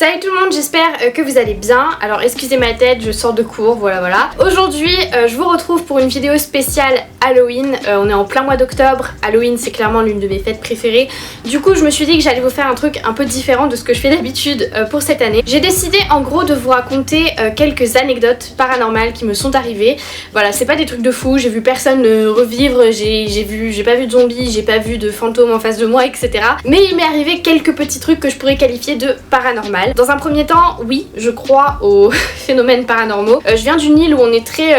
Salut tout le monde, j'espère que vous allez bien. Alors excusez ma tête, je sors de cours, voilà. Aujourd'hui je vous retrouve pour une vidéo spéciale Halloween. On est en plein mois d'octobre, Halloween c'est clairement l'une de mes fêtes préférées. Du coup je me suis dit que j'allais vous faire un truc un peu différent de ce que je fais d'habitude pour cette année. J'ai décidé en gros de vous raconter quelques anecdotes paranormales qui me sont arrivées. Voilà, c'est pas des trucs de fou, j'ai vu personne revivre, j'ai pas vu de zombies, j'ai pas vu de fantômes en face de moi, etc. Mais il m'est arrivé quelques petits trucs que je pourrais qualifier de paranormal. Dans un premier temps, oui, je crois aux phénomènes paranormaux. Je viens d'une île où on est très,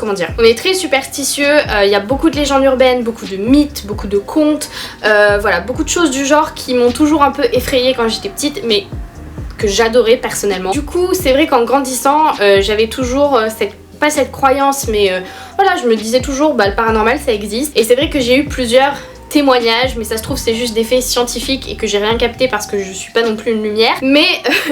on est très superstitieux. Il y a beaucoup de légendes urbaines, beaucoup de mythes, beaucoup de contes, voilà, beaucoup de choses du genre qui m'ont toujours un peu effrayée quand j'étais petite, mais que j'adorais personnellement. Du coup, c'est vrai qu'en grandissant, j'avais toujours pas cette croyance, mais voilà, je me disais toujours, bah le paranormal ça existe. Et c'est vrai que j'ai eu plusieurs témoignages, mais ça se trouve c'est juste des faits scientifiques et que j'ai rien capté parce que je suis pas non plus une lumière. Mais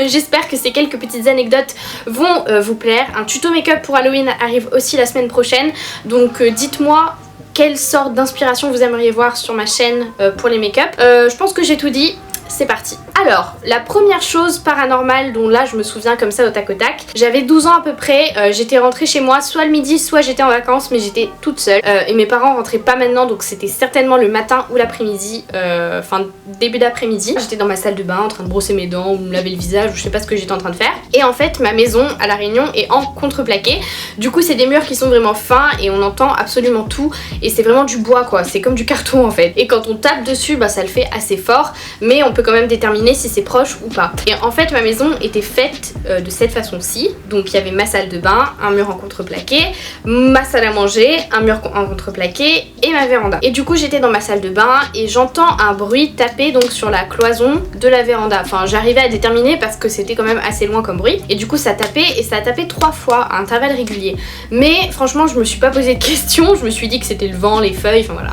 j'espère que ces quelques petites anecdotes vont vous plaire. Un tuto make-up pour Halloween arrive aussi la semaine prochaine, donc dites-moi quelle sorte d'inspiration vous aimeriez voir sur ma chaîne pour les make-up. Je pense que j'ai tout dit. C'est parti. Alors, la première chose paranormale dont là je me souviens comme ça au tac au tac, j'avais 12 ans à peu près, j'étais rentrée chez moi soit le midi soit j'étais en vacances, mais j'étais toute seule et mes parents rentraient pas maintenant, donc c'était certainement le matin ou l'après-midi, enfin début d'après-midi. J'étais dans ma salle de bain en train de brosser mes dents ou me laver le visage ou je sais pas ce que j'étais en train de faire. Et en fait ma maison à La Réunion est en contreplaqué, du coup c'est des murs qui sont vraiment fins et on entend absolument tout et c'est vraiment du bois quoi, c'est comme du carton en fait. Et quand on tape dessus, bah ça le fait assez fort, mais on peut quand même déterminer si c'est proche ou pas. Et en fait ma maison était faite de cette façon-ci, donc il y avait ma salle de bain, un mur en contreplaqué, ma salle à manger, un mur en contreplaqué et ma véranda. Et du coup j'étais dans ma salle de bain et j'entends un bruit taper donc sur la cloison de la véranda. Enfin j'arrivais à déterminer parce que c'était quand même assez loin comme bruit. Et du coup ça tapait et ça a tapé 3 fois à intervalles réguliers. Mais franchement je me suis pas posé de questions, je me suis dit que c'était le vent, les feuilles, enfin voilà.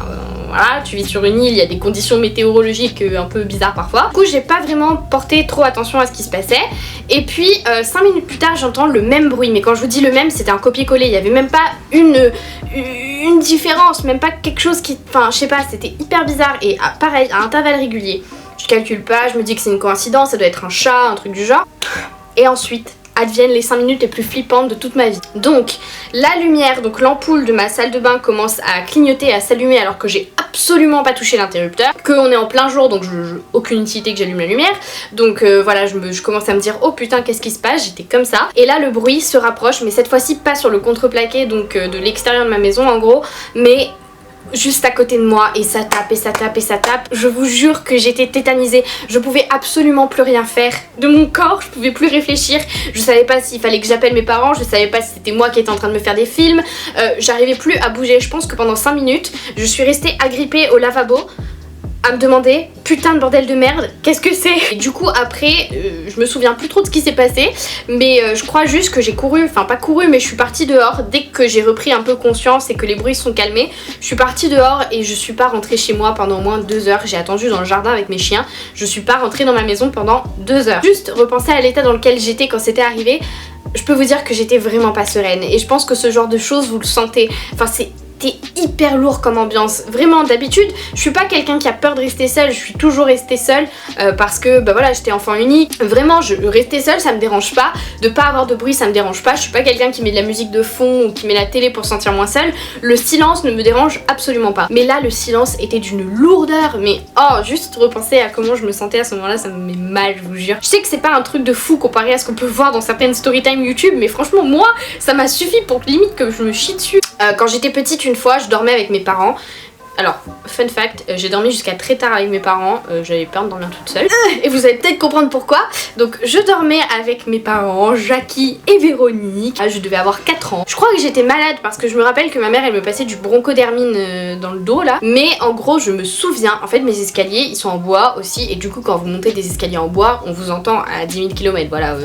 Voilà, tu vis sur une île, il y a des conditions météorologiques un peu bizarres parfois. Du coup j'ai pas vraiment porté trop attention à ce qui se passait. Et puis 5 minutes plus tard j'entends le même bruit. Mais quand je vous dis le même, c'était un copier-coller. Il y avait même pas une différence, même pas quelque chose qui... Enfin je sais pas, c'était hyper bizarre. Et pareil, à intervalles réguliers. Je calcule pas, je me dis que c'est une coïncidence, ça doit être un chat, un truc du genre. Et ensuite adviennent les 5 minutes les plus flippantes de toute ma vie. Donc la lumière, donc l'ampoule de ma salle de bain commence à clignoter et à s'allumer alors que j'ai absolument pas touché l'interrupteur, qu'on est en plein jour donc aucune utilité que j'allume la lumière. Donc voilà, je commence à me dire oh putain qu'est-ce qui se passe, j'étais comme ça. Et là le bruit se rapproche, mais cette fois-ci pas sur le contreplaqué donc de l'extérieur de ma maison en gros, mais juste à côté de moi et ça tape et ça tape et ça tape. Je vous jure que j'étais tétanisée, je pouvais absolument plus rien faire de mon corps, je pouvais plus réfléchir, je savais pas s'il fallait que j'appelle mes parents, je savais pas si c'était moi qui étais en train de me faire des films, j'arrivais plus à bouger. Je pense que pendant 5 minutes je suis restée agrippée au lavabo à me demander putain de bordel de merde, qu'est-ce que c'est? Et du coup après je me souviens plus trop de ce qui s'est passé, mais je crois juste que j'ai couru, enfin pas couru mais je suis partie dehors dès que j'ai repris un peu conscience et que les bruits se sont calmés. Je suis partie dehors et je suis pas rentrée chez moi pendant au moins 2 heures. J'ai attendu dans le jardin avec mes chiens, je suis pas rentrée dans ma maison pendant 2 heures. Juste repenser à l'état dans lequel j'étais quand c'était arrivé, je peux vous dire que j'étais vraiment pas sereine et je pense que ce genre de choses vous le sentez, enfin c'était hyper lourd comme ambiance. Vraiment d'habitude je suis pas quelqu'un qui a peur de rester seule, je suis toujours restée seule parce que bah voilà j'étais enfant unique. Vraiment rester seule ça me dérange pas, de pas avoir de bruit ça me dérange pas, je suis pas quelqu'un qui met de la musique de fond ou qui met la télé pour se sentir moins seule. Le silence ne me dérange absolument pas. Mais là le silence était d'une lourdeur, mais oh juste repenser à comment je me sentais à ce moment là ça me met mal, je vous jure. Je sais que c'est pas un truc de fou comparé à ce qu'on peut voir dans certaines storytime YouTube, mais franchement moi ça m'a suffi pour limite que je me chie dessus. Quand j'étais petite une fois je dormais avec mes parents. Alors, fun fact, j'ai dormi jusqu'à très tard avec mes parents, j'avais peur de dormir toute seule. Et vous allez peut-être comprendre pourquoi. Donc je dormais avec mes parents, Jackie et Véronique. Je devais avoir 4 ans. Je crois que j'étais malade parce que je me rappelle que ma mère elle me passait du bronchodermine dans le dos là. Mais en gros je me souviens, en fait mes escaliers ils sont en bois aussi. Et du coup quand vous montez des escaliers en bois, on vous entend à 10 000 km. Voilà,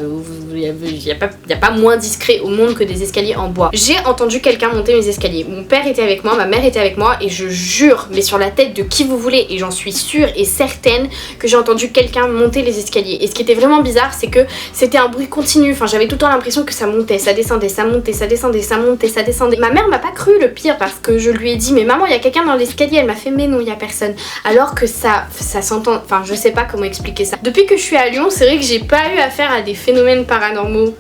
il n'y a pas moins discret au monde que des escaliers en bois. J'ai entendu quelqu'un monter mes escaliers. Mon père était avec moi, ma mère était avec moi et je jure jure, mais sur la tête de qui vous voulez, et j'en suis sûre et certaine que j'ai entendu quelqu'un monter les escaliers. Et ce qui était vraiment bizarre, c'est que c'était un bruit continu, enfin j'avais tout le temps l'impression que ça montait, ça descendait, ça montait, ça descendait, ça montait, ça descendait. Ma mère m'a pas cru, le pire, parce que je lui ai dit mais maman il y a quelqu'un dans l'escalier, elle m'a fait mais non il y a personne, alors que ça s'entend, enfin je sais pas comment expliquer ça. Depuis que je suis à Lyon, c'est vrai que j'ai pas eu affaire à des phénomènes paranormaux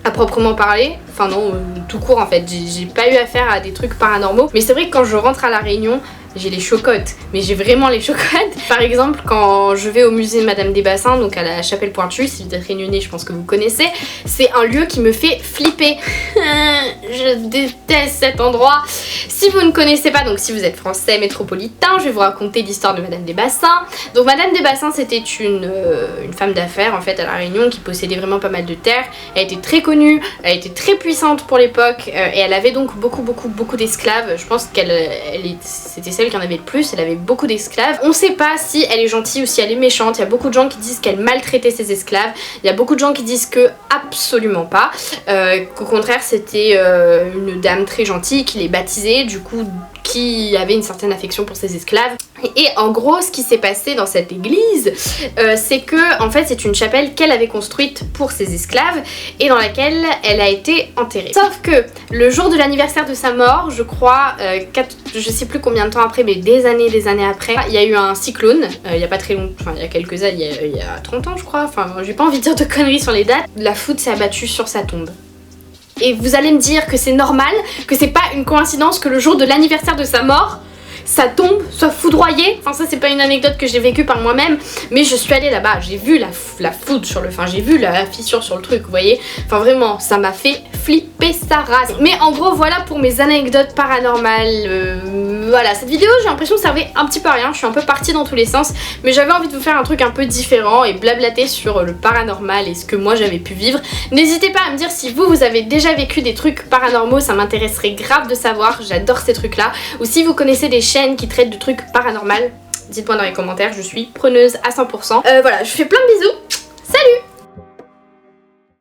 à proprement parler, enfin non, tout court en fait, j'ai pas eu affaire à des trucs paranormaux, mais c'est vrai que quand je rentre à La Réunion, j'ai les chocottes, mais j'ai vraiment les chocottes. Par exemple, quand je vais au musée de Madame des Bassins, donc à la Chapelle Pointue, si vous êtes réunionnais, je pense que vous connaissez, c'est un lieu qui me fait flipper. Je déteste cet endroit. Si vous ne connaissez pas, donc si vous êtes français métropolitain, je vais vous raconter l'histoire de Madame des Bassins. Donc Madame des Bassins, c'était une femme d'affaires en fait à La Réunion qui possédait vraiment pas mal de terres. Elle était très connue, elle était très puissante pour l'époque et elle avait donc beaucoup d'esclaves. Je pense c'était celle qui en avait le plus, elle avait beaucoup d'esclaves. On sait pas si elle est gentille ou si elle est méchante. Il y a beaucoup de gens qui disent qu'elle maltraitait ses esclaves. Il y a beaucoup de gens qui disent que absolument pas. Qu'au contraire c'était une dame très gentille qui les baptisait, du coup qui avait une certaine affection pour ses esclaves. Et en gros ce qui s'est passé dans cette église c'est que en fait c'est une chapelle qu'elle avait construite pour ses esclaves et dans laquelle elle a été enterrée. Sauf que le jour de l'anniversaire de sa mort, je crois, je sais plus combien de temps après, mais des années après, il y a eu un cyclone, il y a pas très longtemps, enfin il y a quelques années, il y a 30 ans je crois, enfin j'ai pas envie de dire de conneries sur les dates, la foudre s'est abattue sur sa tombe. Et vous allez me dire que c'est normal, que c'est pas une coïncidence que le jour de l'anniversaire de sa mort, sa tombe soit foudroyée. Enfin ça c'est pas une anecdote que j'ai vécue par moi-même, mais je suis allée là-bas, j'ai vu la foudre sur le... Enfin j'ai vu la fissure sur le truc, vous voyez. Enfin vraiment, ça m'a fait flipper sa race. Mais en gros voilà pour mes anecdotes paranormales. Voilà, cette vidéo j'ai l'impression que ça servait un petit peu à rien, je suis un peu partie dans tous les sens, mais j'avais envie de vous faire un truc un peu différent et blablater sur le paranormal et ce que moi j'avais pu vivre. N'hésitez pas à me dire si vous avez déjà vécu des trucs paranormaux, ça m'intéresserait grave de savoir, j'adore ces trucs là. Ou si vous connaissez des chaînes qui traitent de trucs paranormaux, dites-moi dans les commentaires, je suis preneuse à 100%. Voilà, je vous fais plein de bisous